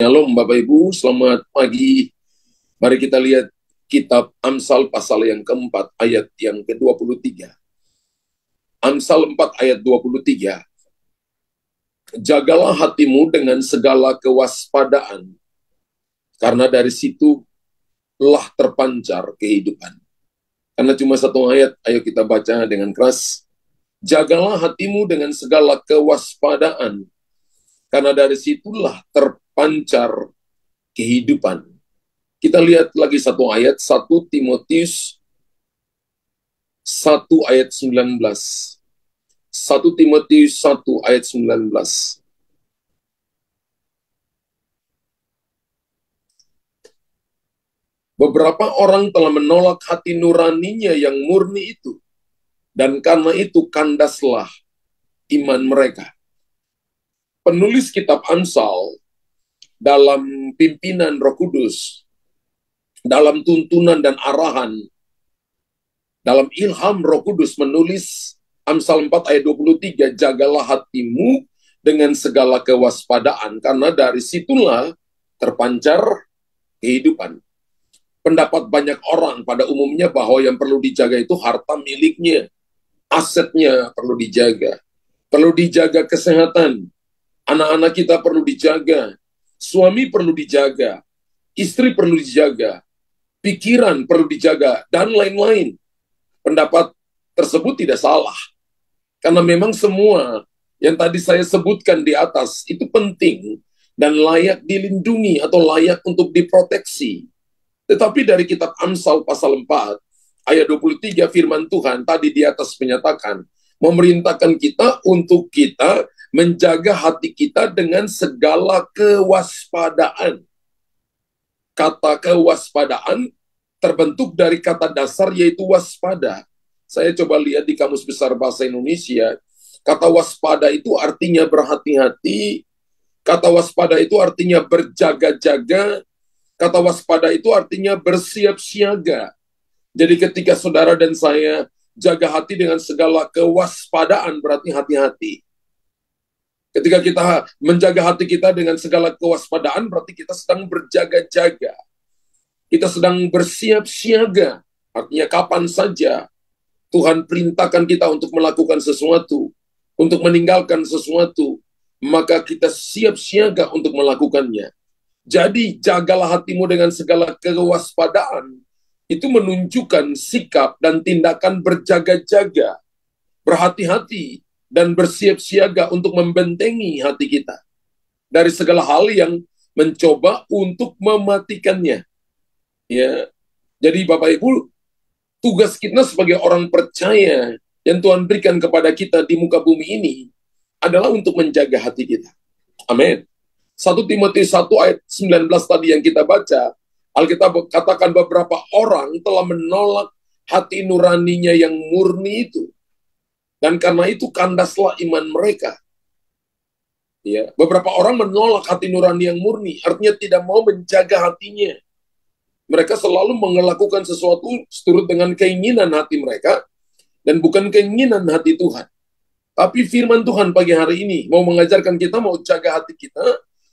Shalom Bapak Ibu, selamat pagi. Mari kita lihat kitab Amsal pasal yang keempat ayat yang ke-23. Amsal 4 ayat 23. Jagalah hatimu dengan segala kewaspadaan, karena dari situlah terpancar kehidupan. Karena cuma satu ayat, ayo kita baca dengan keras. Jagalah hatimu dengan segala kewaspadaan, karena dari situlah terpancar kehidupan. Kita lihat lagi satu ayat, 1 Timotius 1 ayat 19. 1 Timotius 1 ayat 19. Beberapa orang telah menolak hati nuraninya yang murni itu, dan karena itu kandaslah iman mereka. Penulis kitab Amsal dalam pimpinan Roh Kudus, dalam tuntunan dan arahan, dalam ilham Roh Kudus menulis Amsal 4 ayat 23, jagalah hatimu dengan segala kewaspadaan, karena dari situlah terpancar kehidupan. Pendapat banyak orang pada umumnya bahwa yang perlu dijaga itu harta miliknya, asetnya perlu dijaga kesehatan, anak-anak kita perlu dijaga, suami perlu dijaga, istri perlu dijaga, pikiran perlu dijaga, dan lain-lain. Pendapat tersebut tidak salah, karena memang semua yang tadi saya sebutkan di atas itu penting dan layak dilindungi atau layak untuk diproteksi. Tetapi dari kitab Amsal pasal 4 ayat 23 firman Tuhan tadi di atas menyatakan, memerintahkan kita untuk kita menjaga hati kita dengan segala kewaspadaan. Kata kewaspadaan terbentuk dari kata dasar yaitu waspada. Saya coba lihat di Kamus Besar Bahasa Indonesia, kata waspada itu artinya berhati-hati, kata waspada itu artinya berjaga-jaga, kata waspada itu artinya bersiap siaga. Jadi ketika saudara dan saya jaga hati dengan segala kewaspadaan, berarti hati-hati. Ketika kita menjaga hati kita dengan segala kewaspadaan, berarti kita sedang berjaga-jaga. Kita sedang bersiap siaga. Artinya kapan saja Tuhan perintahkan kita untuk melakukan sesuatu, untuk meninggalkan sesuatu, maka kita siap siaga untuk melakukannya. Jadi, jagalah hatimu dengan segala kewaspadaan. Itu menunjukkan sikap dan tindakan berjaga-jaga, berhati-hati, dan bersiap siaga untuk membentengi hati kita dari segala hal yang mencoba untuk mematikannya. Ya, jadi Bapak Ibu, tugas kita sebagai orang percaya yang Tuhan berikan kepada kita di muka bumi ini adalah untuk menjaga hati kita. Amin. 1 Timotius 1 ayat 19 tadi yang kita baca, Alkitab katakan beberapa orang telah menolak hati nuraninya yang murni itu. Dan karena itu kandaslah iman mereka. Ya, beberapa orang menolak hati nurani yang murni, artinya tidak mau menjaga hatinya. Mereka selalu melakukan sesuatu seturut dengan keinginan hati mereka, dan bukan keinginan hati Tuhan. Tapi firman Tuhan pagi hari ini mau mengajarkan kita, mau jaga hati kita,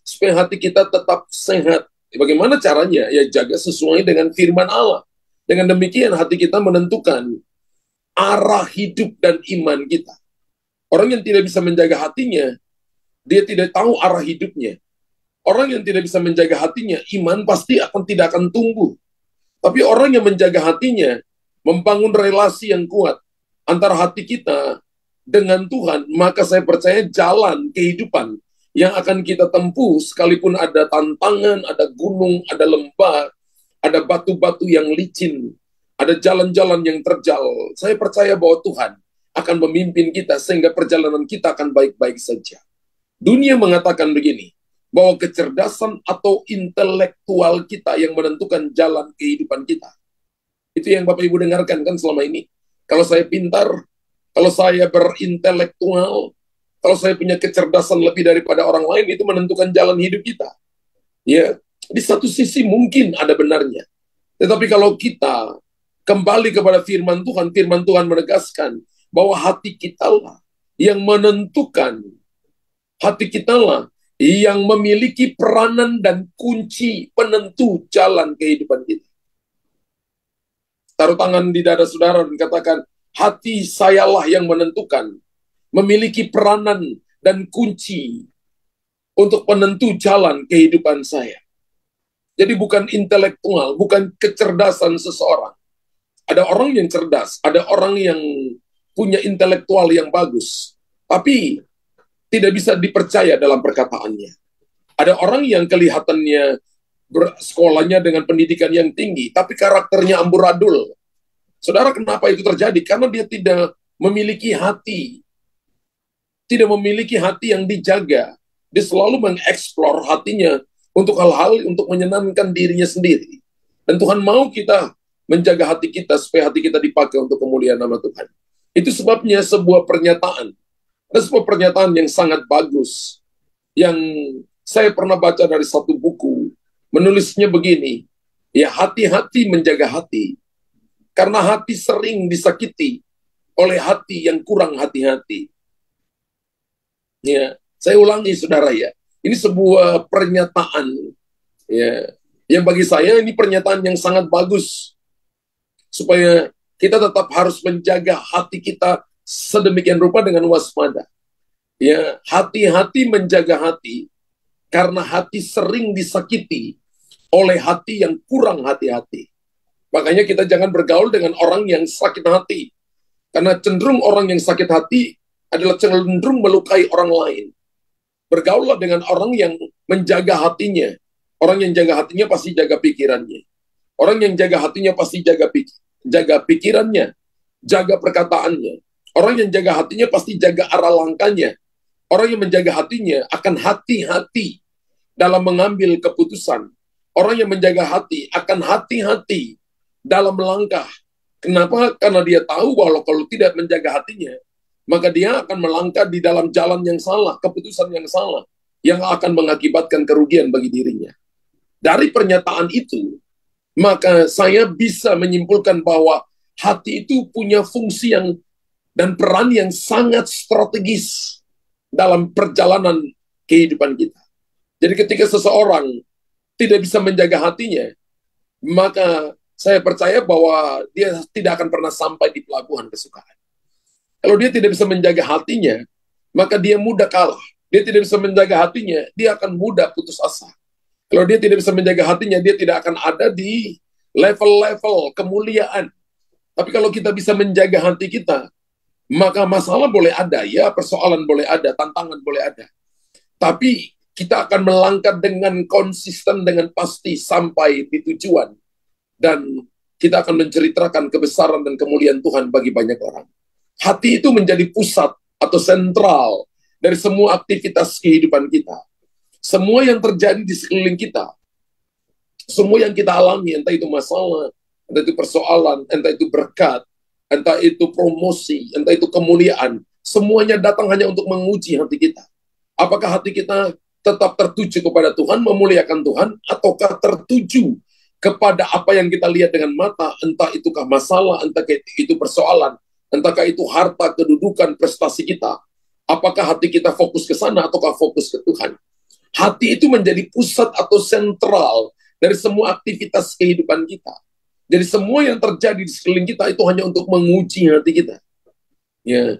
supaya hati kita tetap sehat. Bagaimana caranya? Ya jaga sesuai dengan firman Allah. Dengan demikian hati kita menentukan arah hidup dan iman kita. Orang yang tidak bisa menjaga hatinya, dia tidak tahu arah hidupnya. Orang yang tidak bisa menjaga hatinya, iman pasti tidak akan tumbuh. Tapi orang yang menjaga hatinya, membangun relasi yang kuat antara hati kita dengan Tuhan, maka saya percaya jalan kehidupan yang akan kita tempuh, sekalipun ada tantangan, ada gunung, ada lembah, ada batu-batu yang licin, ada jalan-jalan yang terjal, saya percaya bahwa Tuhan akan memimpin kita sehingga perjalanan kita akan baik-baik saja. Dunia mengatakan begini, bahwa kecerdasan atau intelektual kita yang menentukan jalan kehidupan kita. Itu yang Bapak Ibu dengarkan kan selama ini. Kalau saya pintar, kalau saya berintelektual, kalau saya punya kecerdasan lebih daripada orang lain, itu menentukan jalan hidup kita. Ya, di satu sisi mungkin ada benarnya. Tetapi kalau kita kembali kepada firman Tuhan menegaskan bahwa hati kita lah yang menentukan. Hati kita lah yang memiliki peranan dan kunci penentu jalan kehidupan kita. Taruh tangan di dada saudara dan katakan, hati sayalah yang menentukan, memiliki peranan dan kunci untuk penentu jalan kehidupan saya. Jadi bukan intelektual, bukan kecerdasan seseorang. Ada orang yang cerdas, ada orang yang punya intelektual yang bagus, tapi tidak bisa dipercaya dalam perkataannya. Ada orang yang kelihatannya sekolahnya dengan pendidikan yang tinggi, tapi karakternya amburadul. Saudara, kenapa itu terjadi? Karena dia tidak memiliki hati. Tidak memiliki hati yang dijaga. Dia selalu mengeksplor hatinya untuk hal-hal untuk menyenangkan dirinya sendiri. Dan Tuhan mau kita menjaga hati kita supaya hati kita dipakai untuk kemuliaan nama Tuhan. Itu sebabnya sebuah pernyataan. Ada sebuah pernyataan yang sangat bagus. Yang saya pernah baca dari satu buku. Menulisnya begini. Ya, hati-hati menjaga hati. Karena hati sering disakiti oleh hati yang kurang hati-hati. Ya, saya ulangi saudara ya. Ini sebuah pernyataan ya, yang bagi saya ini pernyataan yang sangat bagus. Supaya kita tetap harus menjaga hati kita sedemikian rupa dengan waspada. Ya, hati-hati menjaga hati karena hati sering disakiti oleh hati yang kurang hati-hati. Makanya kita jangan bergaul dengan orang yang sakit hati. Karena cenderung orang yang sakit hati adalah cenderung melukai orang lain. Bergaullah dengan orang yang menjaga hatinya. Orang yang jaga hatinya pasti jaga pikirannya. Orang yang jaga hatinya pasti jaga pikirannya, jaga perkataannya. Orang yang jaga hatinya pasti jaga arah langkahnya. Orang yang menjaga hatinya akan hati-hati dalam mengambil keputusan. Orang yang menjaga hati akan hati-hati dalam melangkah. Kenapa? Karena dia tahu bahwa kalau tidak menjaga hatinya, maka dia akan melangkah di dalam jalan yang salah, keputusan yang salah, yang akan mengakibatkan kerugian bagi dirinya. Dari pernyataan itu, maka saya bisa menyimpulkan bahwa hati itu punya fungsi yang dan peran yang sangat strategis dalam perjalanan kehidupan kita. Jadi ketika seseorang tidak bisa menjaga hatinya, maka saya percaya bahwa dia tidak akan pernah sampai di pelabuhan kesukaan. Kalau dia tidak bisa menjaga hatinya, maka dia mudah kalah. Dia tidak bisa menjaga hatinya, dia akan mudah putus asa. Kalau dia tidak bisa menjaga hatinya, dia tidak akan ada di level-level kemuliaan. Tapi kalau kita bisa menjaga hati kita, maka masalah boleh ada, ya persoalan boleh ada, tantangan boleh ada. Tapi kita akan melangkah dengan konsisten, dengan pasti sampai di tujuan. Dan kita akan menceritakan kebesaran dan kemuliaan Tuhan bagi banyak orang. Hati itu menjadi pusat atau sentral dari semua aktivitas kehidupan kita. Semua yang terjadi di sekeliling kita, semua yang kita alami, entah itu masalah, entah itu persoalan, entah itu berkat, entah itu promosi, entah itu kemuliaan, semuanya datang hanya untuk menguji hati kita. Apakah hati kita tetap tertuju kepada Tuhan, memuliakan Tuhan, ataukah tertuju kepada apa yang kita lihat dengan mata, entah itukah masalah, entah itu persoalan, entahkah itu harta, kedudukan, prestasi kita. Apakah hati kita fokus ke sana ataukah fokus ke Tuhan? Hati itu menjadi pusat atau sentral dari semua aktivitas kehidupan kita. Jadi semua yang terjadi di sekeliling kita itu hanya untuk menguji hati kita. Ya.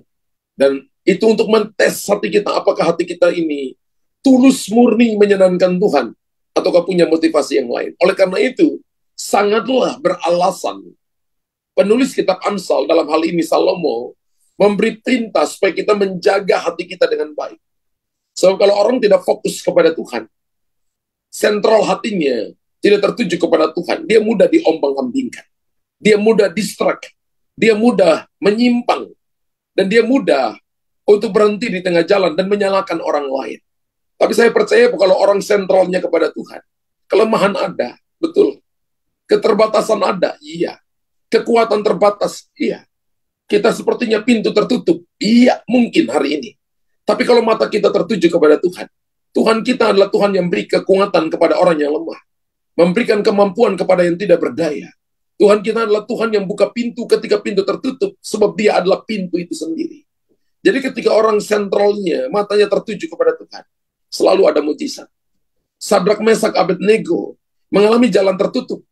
Dan itu untuk mentes hati kita, apakah hati kita ini tulus murni menyenangkan Tuhan ataukah punya motivasi yang lain. Oleh karena itu, sangatlah beralasan penulis kitab Amsal, dalam hal ini Salomo, memberi perintah supaya kita menjaga hati kita dengan baik. Sebab kalau orang tidak fokus kepada Tuhan, sentral hatinya tidak tertuju kepada Tuhan, dia mudah diombang-ambingkan, dia mudah distract, dia mudah menyimpang, dan dia mudah untuk berhenti di tengah jalan dan menyalahkan orang lain. Tapi saya percaya kalau orang sentralnya kepada Tuhan, kelemahan ada, betul. Keterbatasan ada, iya. Kekuatan terbatas, iya. Kita sepertinya pintu tertutup, iya, mungkin hari ini. Tapi kalau mata kita tertuju kepada Tuhan, Tuhan kita adalah Tuhan yang beri kekuatan kepada orang yang lemah, memberikan kemampuan kepada yang tidak berdaya. Tuhan kita adalah Tuhan yang buka pintu ketika pintu tertutup, sebab dia adalah pintu itu sendiri. Jadi ketika orang sentralnya, matanya tertuju kepada Tuhan, selalu ada mujizat. Sadrak, Mesak, Abednego mengalami jalan tertutup.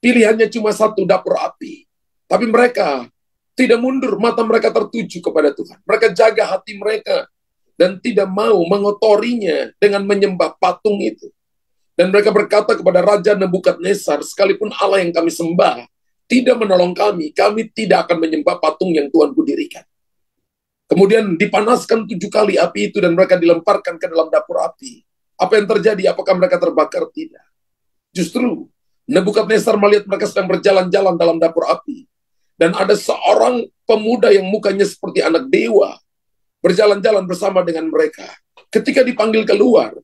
Pilihannya cuma satu, dapur api. Tapi mereka tidak mundur, mata mereka tertuju kepada Tuhan. Mereka jaga hati mereka dan tidak mau mengotorinya dengan menyembah patung itu. Dan mereka berkata kepada Raja Nebukadnezar, sekalipun Allah yang kami sembah tidak menolong kami tidak akan menyembah patung yang Tuhanku dirikan. Kemudian dipanaskan 7 kali api itu dan mereka dilemparkan ke dalam dapur api. Apa yang terjadi? Apakah mereka terbakar? Tidak. Justru Nebukadnezar melihat mereka sedang berjalan-jalan dalam dapur api. Dan ada seorang pemuda yang mukanya seperti anak dewa berjalan-jalan bersama dengan mereka. Ketika dipanggil keluar,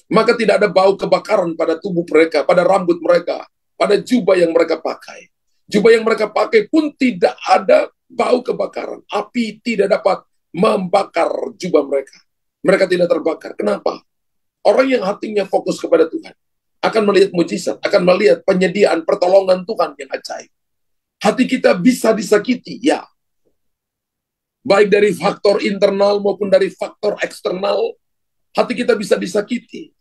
maka tidak ada bau kebakaran pada tubuh mereka, pada rambut mereka, pada jubah yang mereka pakai. Jubah yang mereka pakai pun tidak ada bau kebakaran. Api tidak dapat membakar jubah mereka. Mereka tidak terbakar. Kenapa? Orang yang hatinya fokus kepada Tuhan akan melihat mujizat, akan melihat penyediaan pertolongan Tuhan yang ajaib. Hati kita bisa disakiti, ya. Baik dari faktor internal maupun dari faktor eksternal, hati kita bisa disakiti.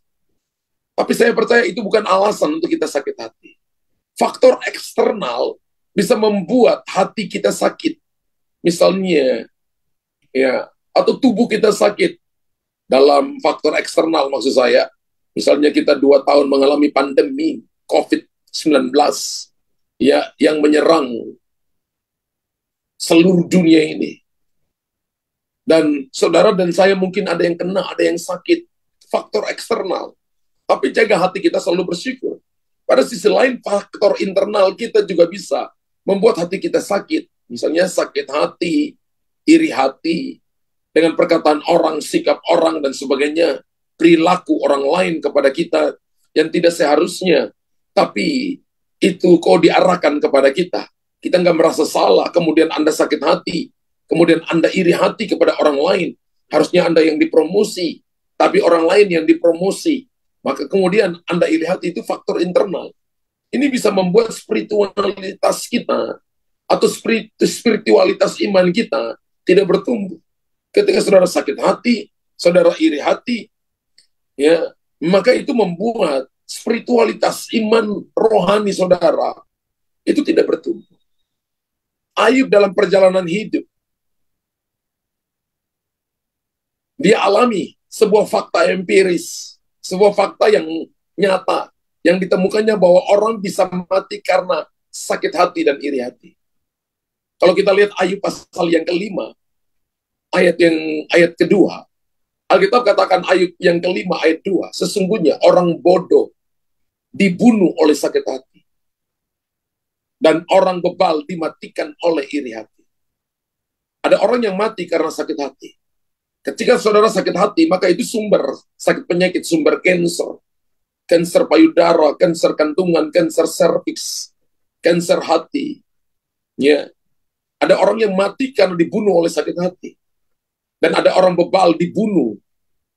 Tapi saya percaya itu bukan alasan untuk kita sakit hati. Faktor eksternal bisa membuat hati kita sakit. Misalnya, ya, atau tubuh kita sakit. Dalam faktor eksternal maksud saya, misalnya kita 2 tahun mengalami pandemi COVID-19, ya, yang menyerang seluruh dunia ini. Dan saudara dan saya mungkin ada yang kena, ada yang sakit. Faktor eksternal. Tapi jaga hati kita selalu bersyukur. Pada sisi lain, faktor internal kita juga bisa membuat hati kita sakit. Misalnya sakit hati, iri hati, dengan perkataan orang, sikap orang, dan sebagainya. Perilaku orang lain kepada kita yang tidak seharusnya. Tapi itu kok diarahkan kepada kita. Kita nggak merasa salah, kemudian Anda sakit hati. Kemudian Anda iri hati kepada orang lain. Harusnya Anda yang dipromosi, tapi orang lain yang dipromosi. Maka kemudian Anda iri hati, itu faktor internal. Ini bisa membuat spiritualitas kita atau spiritualitas iman kita tidak bertumbuh. Ketika saudara sakit hati, saudara iri hati, ya, maka itu membuat spiritualitas iman rohani saudara itu tidak bertumbuh. Ayub dalam perjalanan hidup, dia alami sebuah fakta empiris, sebuah fakta yang nyata, yang ditemukannya bahwa orang bisa mati karena sakit hati dan iri hati. Kalau kita lihat Ayub pasal yang kelima, ayat kedua, Alkitab katakan Ayub yang kelima ayat 2, sesungguhnya orang bodoh dibunuh oleh sakit hati, dan orang bebal dimatikan oleh iri hati. Ada orang yang mati karena sakit hati. Ketika saudara sakit hati, maka itu sumber sakit penyakit, sumber kanker payudara, kanker kandungan, kanker serviks, kanker hati. Ya. Ada orang yang mati karena dibunuh oleh sakit hati. Dan ada orang bebal dibunuh,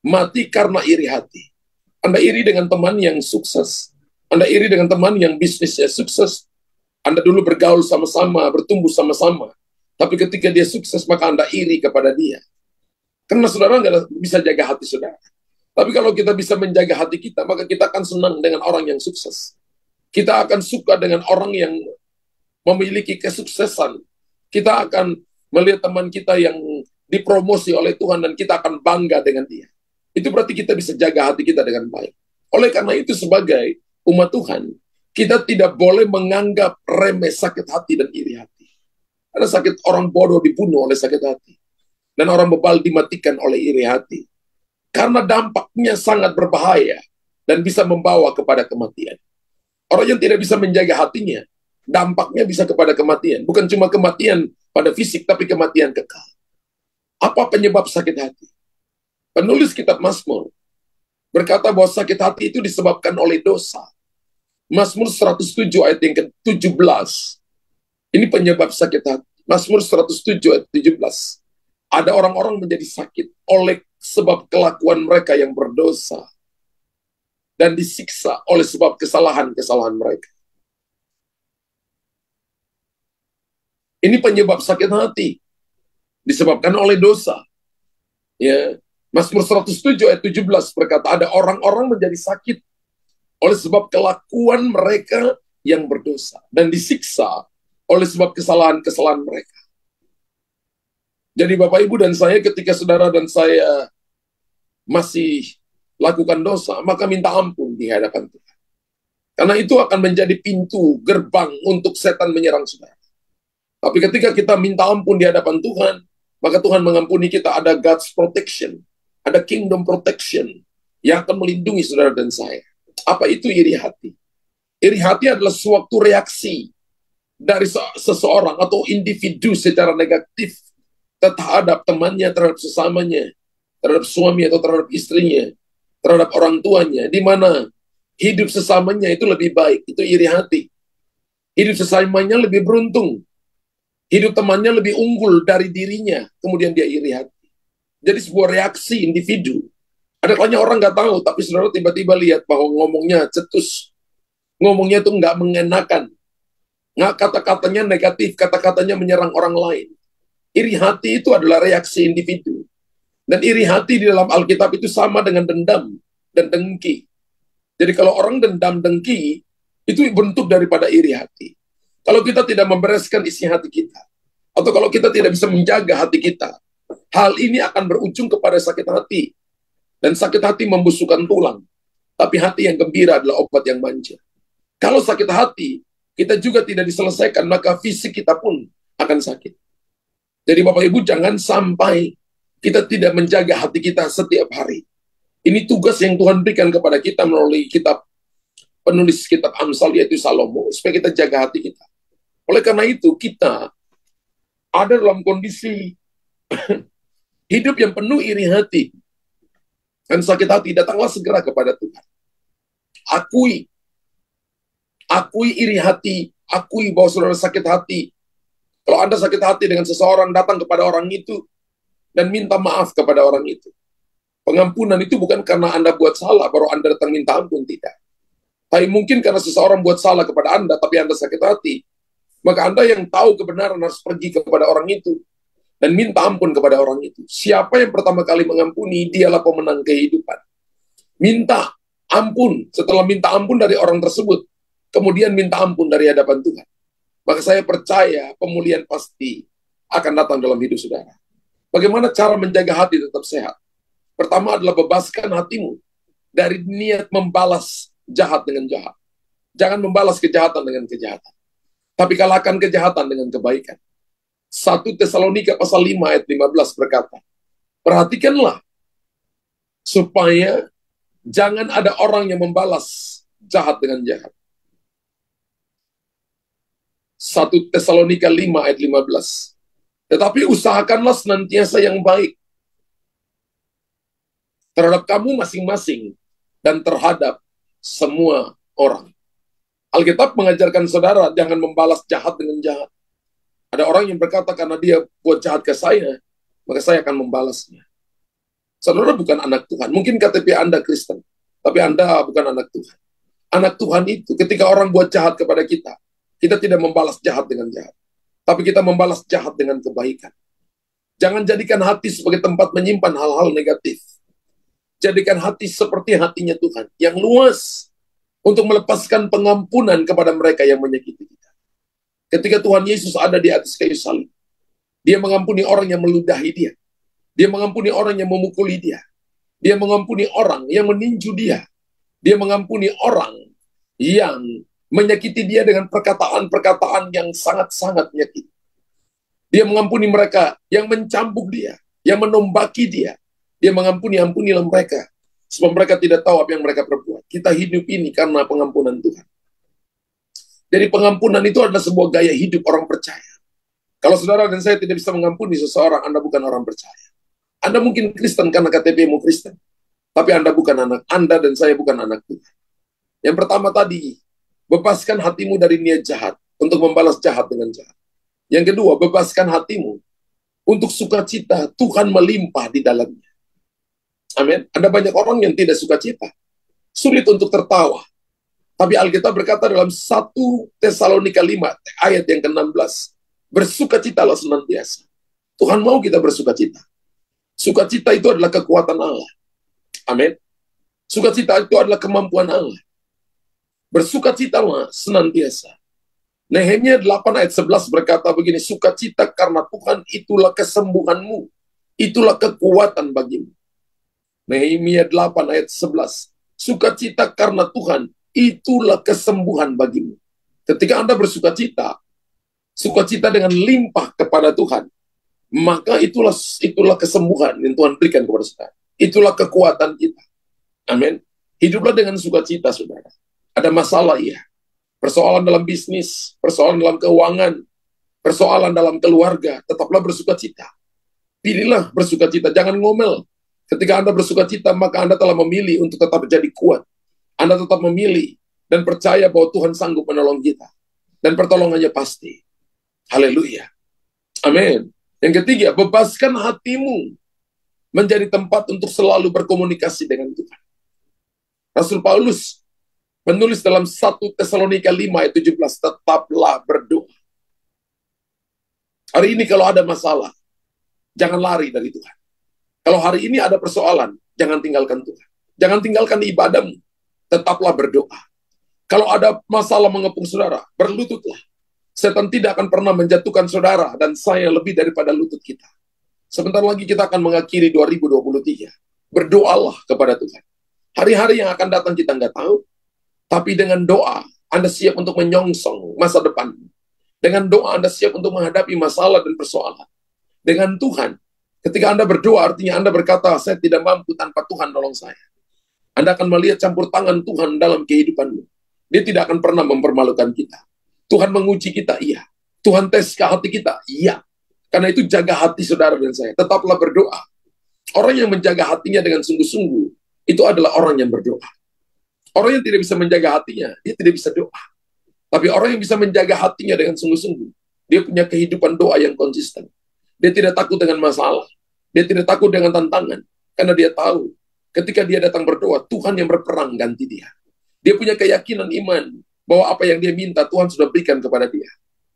mati karena iri hati. Anda iri dengan teman yang sukses. Anda iri dengan teman yang bisnisnya sukses. Anda dulu bergaul sama-sama, bertumbuh sama-sama. Tapi ketika dia sukses, maka Anda iri kepada dia. Karena saudara nggak bisa jaga hati saudara. Tapi kalau kita bisa menjaga hati kita, maka kita akan senang dengan orang yang sukses. Kita akan suka dengan orang yang memiliki kesuksesan. Kita akan melihat teman kita yang dipromosi oleh Tuhan dan kita akan bangga dengan dia. Itu berarti kita bisa jaga hati kita dengan baik. Oleh karena itu sebagai umat Tuhan, kita tidak boleh menganggap remeh sakit hati dan iri hati. Ada sakit orang bodoh dibunuh oleh sakit hati. Dan orang bebal dimatikan oleh iri hati. Karena dampaknya sangat berbahaya dan bisa membawa kepada kematian. Orang yang tidak bisa menjaga hatinya, dampaknya bisa kepada kematian. Bukan cuma kematian pada fisik, tapi kematian kekal. Apa penyebab sakit hati? Penulis kitab Mazmur berkata bahwa sakit hati itu disebabkan oleh dosa. Mazmur 107 ayat yang ke-17. Ini penyebab sakit hati. Mazmur 107 ayat 17. Ada orang-orang menjadi sakit oleh sebab kelakuan mereka yang berdosa dan disiksa oleh sebab kesalahan-kesalahan mereka. Ini penyebab sakit hati disebabkan oleh dosa. Ya, Mazmur 107 ayat 17 berkata, ada orang-orang menjadi sakit oleh sebab kelakuan mereka yang berdosa, dan disiksa oleh sebab kesalahan-kesalahan mereka. Jadi Bapak Ibu dan saya, ketika saudara dan saya masih lakukan dosa, maka minta ampun di hadapan Tuhan. Karena itu akan menjadi pintu gerbang untuk setan menyerang saudara. Tapi ketika kita minta ampun di hadapan Tuhan, maka Tuhan mengampuni kita. Ada God's protection, ada kingdom protection yang akan melindungi saudara dan saya. Apa itu iri hati? Iri hati adalah suatu reaksi dari seseorang atau individu secara negatif terhadap temannya, terhadap sesamanya, terhadap suami atau terhadap istrinya, terhadap orang tuanya, di mana hidup sesamanya itu lebih baik, itu iri hati. Hidup sesamanya lebih beruntung, hidup temannya lebih unggul dari dirinya, kemudian dia iri hati. Jadi sebuah reaksi individu. Ada banyak orang nggak tahu, tapi saudara tiba-tiba lihat bahwa ngomongnya cetus, ngomongnya itu nggak mengenakan, nggak, kata-katanya negatif, kata-katanya menyerang orang lain. Iri hati itu adalah reaksi individu. Dan iri hati di dalam Alkitab itu sama dengan dendam dan dengki. Jadi kalau orang dendam, dengki, itu bentuk daripada iri hati. Kalau kita tidak membereskan isi hati kita, atau kalau kita tidak bisa menjaga hati kita, hal ini akan berujung kepada sakit hati. Dan sakit hati membusukkan tulang. Tapi hati yang gembira adalah obat yang manja. Kalau sakit hati, kita juga tidak diselesaikan, maka fisik kita pun akan sakit. Jadi Bapak Ibu, jangan sampai kita tidak menjaga hati kita setiap hari. Ini tugas yang Tuhan berikan kepada kita melalui kitab penulis kitab Amsal, yaitu Salomo, supaya kita jaga hati kita. Oleh karena itu, kita ada dalam kondisi hidup yang penuh iri hati dan sakit hati. Datanglah segera kepada Tuhan. Akui iri hati, akui bahwa saudara sakit hati. Kalau Anda sakit hati dengan seseorang, datang kepada orang itu dan minta maaf kepada orang itu. Pengampunan itu bukan karena Anda buat salah, baru Anda datang minta ampun, tidak. Tapi mungkin karena seseorang buat salah kepada Anda, tapi Anda sakit hati, maka Anda yang tahu kebenaran harus pergi kepada orang itu dan minta ampun kepada orang itu. Siapa yang pertama kali mengampuni, dialah pemenang kehidupan. Minta ampun, setelah minta ampun dari orang tersebut, kemudian minta ampun dari hadapan Tuhan. Maka saya percaya pemulihan pasti akan datang dalam hidup saudara. Bagaimana cara menjaga hati tetap sehat? Pertama adalah bebaskan hatimu dari niat membalas jahat dengan jahat. Jangan membalas kejahatan dengan kejahatan, tapi kalahkan kejahatan dengan kebaikan. 1 Tesalonika pasal 5 ayat 15 berkata, perhatikanlah supaya jangan ada orang yang membalas jahat dengan jahat. 1 Tesalonika 5 ayat 15. Tetapi usahakanlah senantiasa yang baik terhadap kamu masing-masing dan terhadap semua orang. Alkitab mengajarkan saudara jangan membalas jahat dengan jahat. Ada orang yang berkata karena dia buat jahat ke saya, maka saya akan membalasnya. Saudara bukan anak Tuhan. Mungkin KTP Anda Kristen, tapi Anda bukan anak Tuhan. Anak Tuhan itu ketika orang buat jahat kepada kita, kita tidak membalas jahat dengan jahat, tapi kita membalas jahat dengan kebaikan. Jangan jadikan hati sebagai tempat menyimpan hal-hal negatif. Jadikan hati seperti hatinya Tuhan, yang luas untuk melepaskan pengampunan kepada mereka yang menyakiti kita. Ketika Tuhan Yesus ada di atas kayu salib, dia mengampuni orang yang meludahi dia. Dia mengampuni orang yang memukuli dia. Dia mengampuni orang yang meninju dia. Dia mengampuni orang yang menyakiti dia dengan perkataan-perkataan yang sangat-sangat menyakiti. Dia mengampuni mereka yang mencambuk dia, yang menombaki dia. Dia mengampuni-ampunilah mereka, sebab mereka tidak tahu apa yang mereka perbuat. Kita hidup ini karena pengampunan Tuhan. Jadi pengampunan itu adalah sebuah gaya hidup orang percaya. Kalau saudara dan saya tidak bisa mengampuni seseorang, Anda bukan orang percaya. Anda mungkin Kristen karena KTP-mu Kristen, tapi Anda bukan anak, Anda dan saya bukan anak Tuhan. Yang pertama tadi, bebaskan hatimu dari niat jahat untuk membalas jahat dengan jahat. Yang kedua, bebaskan hatimu untuk sukacita Tuhan melimpah di dalamnya. Amin. Ada banyak orang yang tidak sukacita, sulit untuk tertawa. Tapi Alkitab berkata dalam 1 Tesalonika 5 ayat yang ke-16, bersukacitalah senantiasa. Tuhan mau kita bersukacita. Sukacita itu adalah kekuatan Allah. Amin. Sukacita itu adalah kemampuan Allah. Bersukacitalah senantiasa. Nehemia 8 ayat 11 berkata begini, sukacita karena Tuhan itulah kesembuhanmu, itulah kekuatan bagimu. Nehemia 8 ayat 11, sukacita karena Tuhan itulah kesembuhan bagimu. Ketika Anda bersukacita, sukacita dengan limpah kepada Tuhan, maka itulah kesembuhan yang Tuhan berikan kepada kita. Itulah kekuatan kita. Amin. Hiduplah dengan sukacita, saudara. Ada masalah, ya. Persoalan dalam bisnis, persoalan dalam keuangan, persoalan dalam keluarga, tetaplah bersukacita. Pilihlah bersukacita, jangan ngomel. Ketika Anda bersukacita, maka Anda telah memilih untuk tetap menjadi kuat. Anda tetap memilih dan percaya bahwa Tuhan sanggup menolong kita. Dan pertolongannya pasti. Haleluya. Amin. Yang ketiga, bebaskan hatimu menjadi tempat untuk selalu berkomunikasi dengan Tuhan. Rasul Paulus menulis dalam 1 Tesalonika 5 ayat 17, tetaplah berdoa. Hari ini kalau ada masalah, jangan lari dari Tuhan. Kalau hari ini ada persoalan, jangan tinggalkan Tuhan. Jangan tinggalkan ibadahmu, tetaplah berdoa. Kalau ada masalah mengepung saudara, berlututlah. Setan tidak akan pernah menjatuhkan saudara dan saya lebih daripada lutut kita. Sebentar lagi kita akan mengakhiri 2023. Berdoalah kepada Tuhan. Hari-hari yang akan datang kita nggak tahu, tapi dengan doa, Anda siap untuk menyongsong masa depan. Dengan doa, Anda siap untuk menghadapi masalah dan persoalan. Dengan Tuhan, ketika Anda berdoa, artinya Anda berkata, saya tidak mampu tanpa Tuhan nolong saya. Anda akan melihat campur tangan Tuhan dalam kehidupanmu. Dia tidak akan pernah mempermalukan kita. Tuhan menguji kita, iya. Tuhan tes ke hati kita, iya. Karena itu jaga hati saudara dan saya. Tetaplah berdoa. Orang yang menjaga hatinya dengan sungguh-sungguh, itu adalah orang yang berdoa. Orang yang tidak bisa menjaga hatinya, dia tidak bisa doa. Tapi orang yang bisa menjaga hatinya dengan sungguh-sungguh, dia punya kehidupan doa yang konsisten. Dia tidak takut dengan masalah. Dia tidak takut dengan tantangan. Karena dia tahu, ketika dia datang berdoa, Tuhan yang berperang ganti dia. Dia punya keyakinan iman, bahwa apa yang dia minta, Tuhan sudah berikan kepada dia.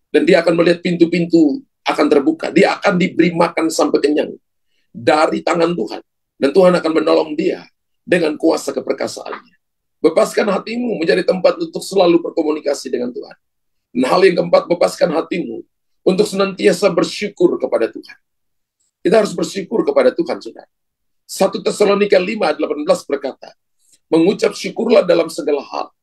Dan dia akan melihat pintu-pintu akan terbuka. Dia akan diberi makan sampai kenyang dari tangan Tuhan. Dan Tuhan akan menolong dia dengan kuasa keperkasaannya. Bebaskan hatimu menjadi tempat untuk selalu berkomunikasi dengan Tuhan. Dan hal yang keempat, bebaskan hatimu untuk senantiasa bersyukur kepada Tuhan. Kita harus bersyukur kepada Tuhan, saudara. 1 Tesalonika 5 ayat 18 berkata, mengucap syukurlah dalam segala hal.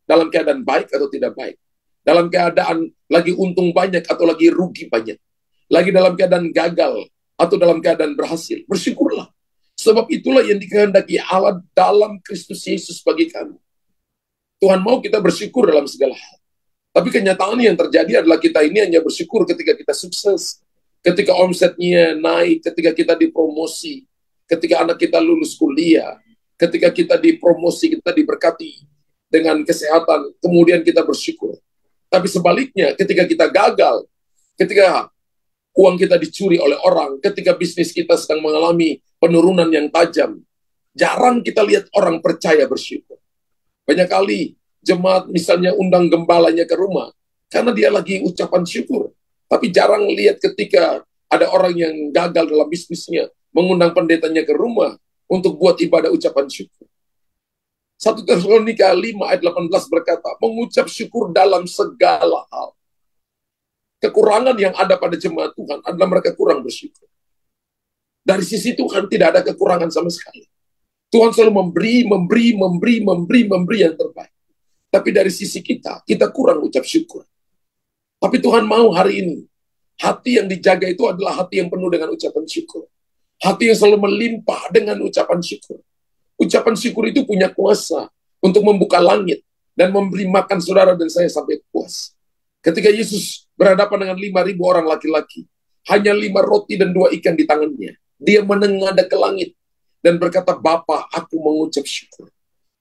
Dalam keadaan baik atau tidak baik. Dalam keadaan lagi untung banyak atau lagi rugi banyak. Lagi dalam keadaan gagal atau dalam keadaan berhasil. Bersyukurlah. Sebab itulah yang dikehendaki Allah dalam Kristus Yesus bagi kami. Tuhan mau kita bersyukur dalam segala hal. Tapi kenyataan yang terjadi adalah kita ini hanya bersyukur ketika kita sukses. Ketika omsetnya naik, ketika kita dipromosi. Ketika anak kita lulus kuliah. Ketika kita dipromosi, kita diberkati dengan kesehatan. Kemudian kita bersyukur. Tapi sebaliknya, ketika kita gagal, ketika uang kita dicuri oleh orang, ketika bisnis kita sedang mengalami penurunan yang tajam, jarang kita lihat orang percaya bersyukur. Banyak kali jemaat misalnya undang gembalanya ke rumah, karena dia lagi ucapan syukur. Tapi jarang lihat ketika ada orang yang gagal dalam bisnisnya, mengundang pendetanya ke rumah untuk buat ibadah ucapan syukur. 1 Tesalonika 5 ayat 18 berkata, mengucap syukur dalam segala hal. Kekurangan yang ada pada jemaat Tuhan adalah mereka kurang bersyukur. Dari sisi Tuhan tidak ada kekurangan sama sekali. Tuhan selalu memberi yang terbaik. Tapi dari sisi kita kurang ucap syukur. Tapi Tuhan mau hari ini, hati yang dijaga itu adalah hati yang penuh dengan ucapan syukur. Hati yang selalu melimpah dengan ucapan syukur. Ucapan syukur itu punya kuasa untuk membuka langit dan memberi makan saudara dan saya sampai puas. Ketika Yesus berhadapan dengan 5.000 orang laki-laki, hanya 5 roti dan 2 ikan di tangannya. Dia menengadah ke langit dan berkata, Bapa, aku mengucap syukur.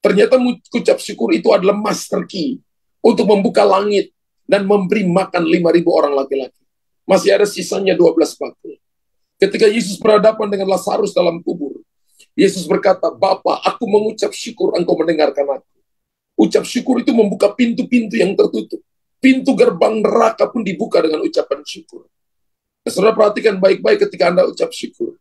Ternyata mengucap syukur itu adalah master key untuk membuka langit dan memberi makan 5.000 orang laki-laki. Masih ada sisanya 12 bakul. Ketika Yesus berhadapan dengan Lazarus dalam kubur, Yesus berkata, Bapa, aku mengucap syukur engkau mendengarkan aku. Ucap syukur itu membuka pintu-pintu yang tertutup. Pintu gerbang neraka pun dibuka dengan ucapan syukur. Nah, saudara perhatikan baik-baik ketika Anda ucap syukur.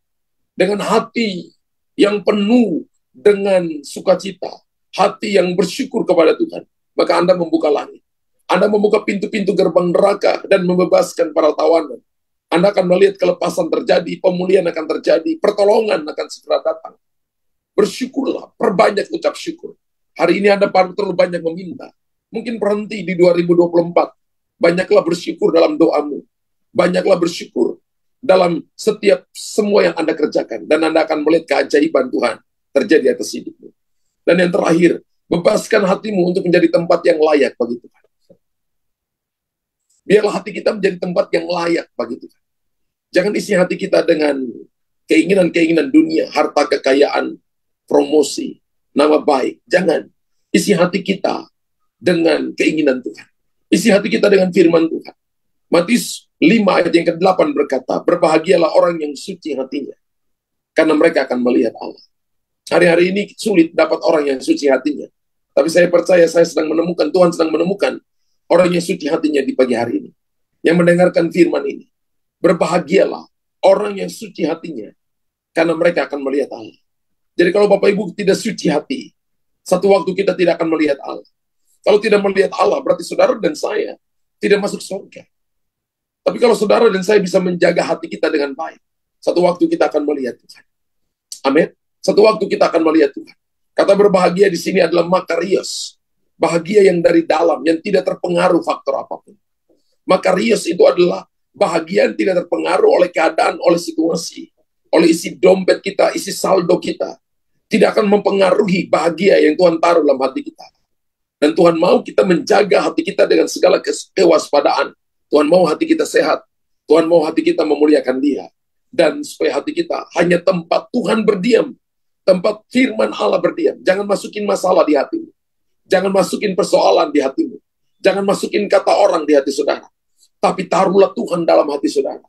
dengan hati yang penuh dengan sukacita, hati yang bersyukur kepada Tuhan, maka Anda membuka langit. Anda membuka pintu-pintu gerbang neraka dan membebaskan para tawanan. Anda akan melihat kelepasan terjadi, pemulihan akan terjadi, pertolongan akan segera datang. Bersyukurlah, perbanyak ucap syukur. Hari ini Anda perlu banyak meminta. Mungkin berhenti di 2024. Banyaklah bersyukur dalam doamu. Banyaklah bersyukur dalam setiap semua yang Anda kerjakan. Dan Anda akan melihat keajaiban Tuhan terjadi atas hidupmu. Dan yang terakhir, bebaskan hatimu untuk menjadi tempat yang layak bagi Tuhan. Biarlah hati kita menjadi tempat yang layak bagi Tuhan. Jangan isi hati kita dengan keinginan-keinginan dunia, harta kekayaan, promosi, nama baik. Jangan. Isi hati kita dengan keinginan Tuhan. Isi hati kita dengan firman Tuhan. Matius 5 ayat yang ke-8 berkata, berbahagialah orang yang suci hatinya, karena mereka akan melihat Allah. Hari-hari ini sulit dapat orang yang suci hatinya. Tapi saya percaya saya sedang menemukan, Tuhan sedang menemukan orang yang suci hatinya di pagi hari ini. Yang mendengarkan firman ini. Berbahagialah orang yang suci hatinya, karena mereka akan melihat Allah. Jadi kalau Bapak Ibu tidak suci hati, satu waktu kita tidak akan melihat Allah. Kalau tidak melihat Allah, berarti saudara dan saya tidak masuk surga. Tapi kalau saudara dan saya bisa menjaga hati kita dengan baik, satu waktu kita akan melihat Tuhan. Amin. Satu waktu kita akan melihat Tuhan. Kata berbahagia di sini adalah makarios. Bahagia yang dari dalam, yang tidak terpengaruh faktor apapun. Makarios itu adalah bahagia yang tidak terpengaruh oleh keadaan, oleh situasi, oleh isi dompet kita, isi saldo kita. Tidak akan mempengaruhi bahagia yang Tuhan taruh dalam hati kita. Dan Tuhan mau kita menjaga hati kita dengan segala kewaspadaan. Tuhan mau hati kita sehat. Tuhan mau hati kita memuliakan Dia. Dan supaya hati kita hanya tempat Tuhan berdiam. Tempat firman Allah berdiam. Jangan masukin masalah di hatimu. Jangan masukin persoalan di hatimu. Jangan masukin kata orang di hati saudara. Tapi taruhlah Tuhan dalam hati saudara.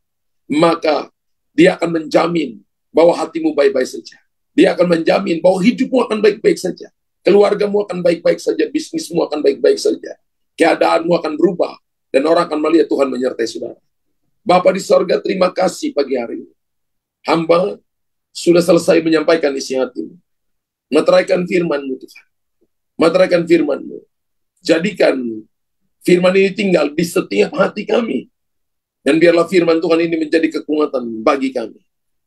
Maka Dia akan menjamin bahwa hatimu baik-baik saja. Dia akan menjamin bahwa hidupmu akan baik-baik saja. Keluargamu akan baik-baik saja, bisnismu akan baik-baik saja. Keadaanmu akan berubah, dan orang akan melihat Tuhan menyertai saudara. Bapa di sorga, terima kasih pagi hari ini. Hamba sudah selesai menyampaikan isi hatimu. Meteraikan firman-Mu Tuhan. Meteraikan firman-Mu. Jadikan firman ini tinggal di setiap hati kami. Dan biarlah firman Tuhan ini menjadi kekuatan bagi kami.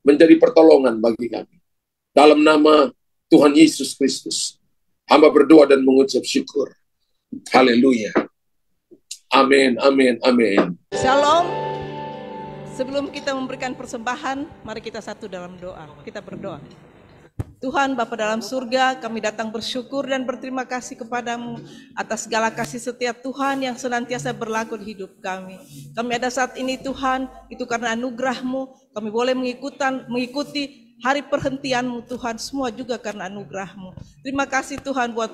Menjadi pertolongan bagi kami. Dalam nama Tuhan Yesus Kristus. Hamba berdoa dan mengucap syukur. Haleluya. Amin, amin, amin. Shalom. Sebelum kita memberikan persembahan, mari kita satu dalam doa. Kita berdoa. Tuhan Bapa dalam surga, kami datang bersyukur dan berterima kasih kepadamu atas segala kasih setia Tuhan yang senantiasa berlaku di hidup kami. Kami ada saat ini Tuhan, itu karena anugerah-Mu. Kami boleh mengikuti hari perhentian-Mu Tuhan, semua juga karena anugerah-Mu. Terima kasih Tuhan buat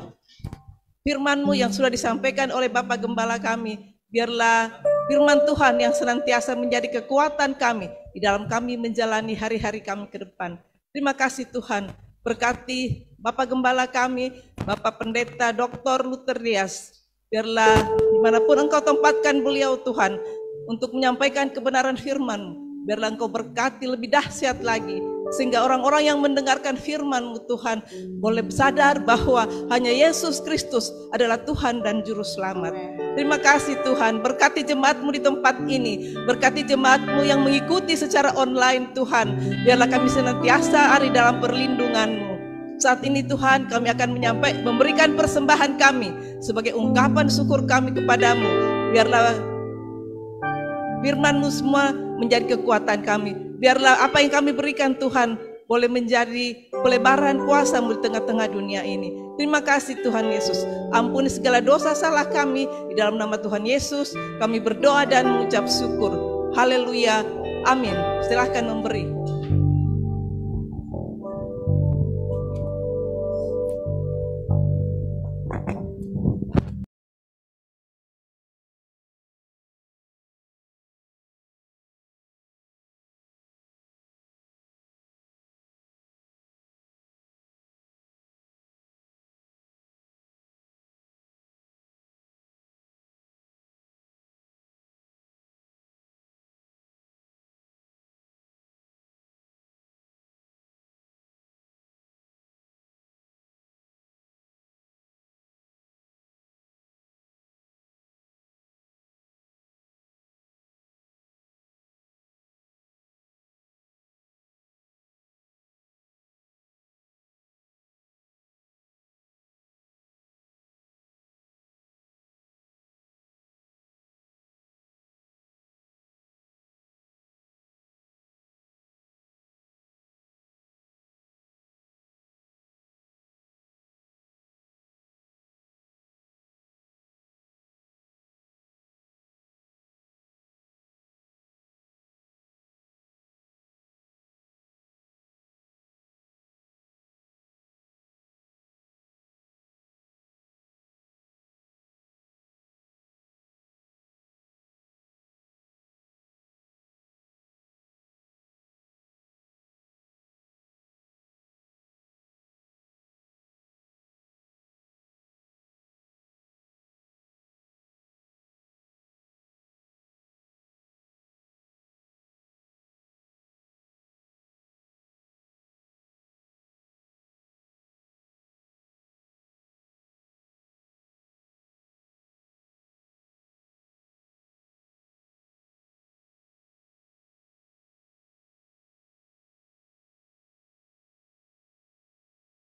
firman-Mu yang sudah disampaikan oleh Bapak Gembala kami. Biarlah firman Tuhan yang senantiasa menjadi kekuatan kami di dalam kami menjalani hari-hari kami ke depan. Terima kasih Tuhan, berkati Bapak Gembala kami, Bapak Pendeta Dr. Luther Dias. Biarlah dimanapun Engkau tempatkan beliau Tuhan, untuk menyampaikan kebenaran firman-Mu. Biarlah Engkau berkati lebih dahsyat lagi, sehingga orang-orang yang mendengarkan firman-Mu Tuhan boleh sadar bahwa hanya Yesus Kristus adalah Tuhan dan Juru Selamat. Terima kasih Tuhan, berkati jemaat-Mu di tempat ini, berkati jemaat-Mu yang mengikuti secara online Tuhan. Biarlah kami senantiasa ada dalam perlindungan-Mu. Saat ini Tuhan kami akan memberikan persembahan kami sebagai ungkapan syukur kami kepadamu. Biarlah firman-Mu semua menjadi kekuatan kami. Biarlah apa yang kami berikan Tuhan boleh menjadi pelebaran kuasa-Mu di tengah-tengah dunia ini. Terima kasih Tuhan Yesus. Ampuni segala dosa salah kami. Di dalam nama Tuhan Yesus kami berdoa dan mengucap syukur. Haleluya. Amin. Silahkan memberi.